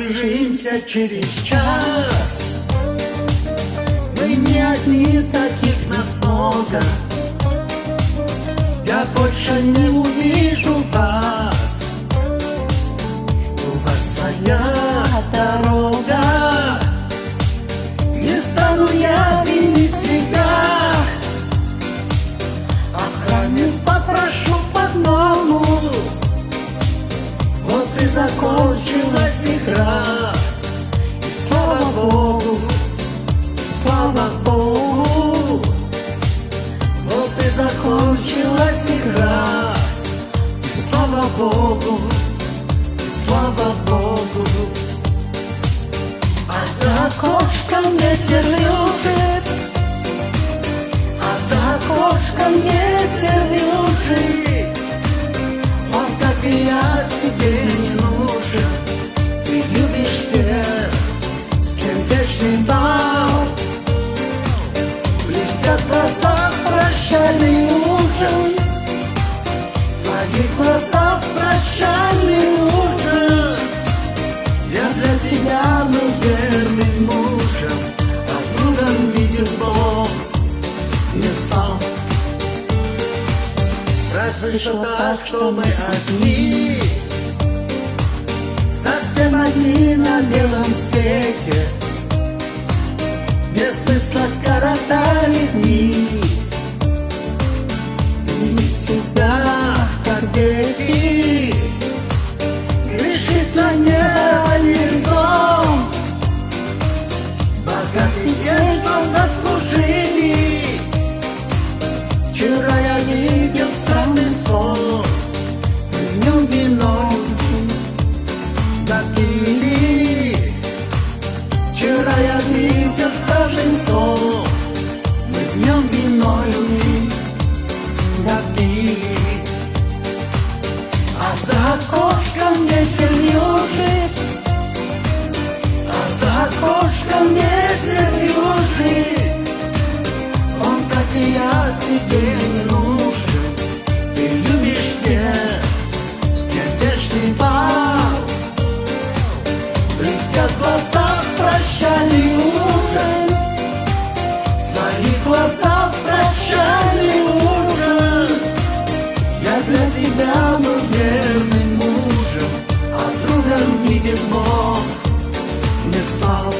Разбежимся через час. Мы не одни, таких нас много. Я больше не увижу вас. У вас своя дорога. Не стану я винить себя. Охране попрошу подмогу. Вот и закончилась игра. И слава Богу, слава Богу. Вот и закончилась игра. И слава Богу, и слава Богу. А за окошком ветер лежит. А за окошком ветер лежит. Он, как и я, тебе не нужен. Ты любишь тех, с кем вечный бал. Блестят глаза, прощальный ужин. В твоих глазах прощальный ужин. Я для тебя был верным мужем, а другом видел Бог не стал. Разве что так, что мы одни, совсем одни на белом свете. Без смысла коротали дни. Вини себя, как дети. Грешит на небо лицом. Богатый день, что заслужили. Вчера я видел странный сон. Мы в нем вино допили. Вчера я видел страшный сон. Мы в нем вино любви допили. А за окошком ветер лежит. А за окошком ветер лежит. Он, как и я, тебе не нужен. Ты любишь тех, с кем вечный бал. Блестят глаза, прощальный ужин. В твоих глазах прощальный ужин. Я для тебя был верным мужем, а другом видит Бог не стал.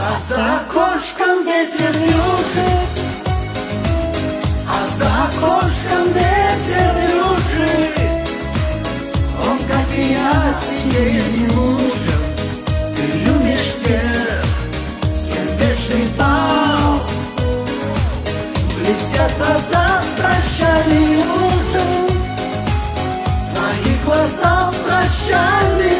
А за окошком ветер лежит. А за окошком ветер лежит. Он, как и я, тебе не нужен. Ты любишь тех, с кем вечный бал. Блестят глаза, прощальный ужин. В твоих глазах прощальный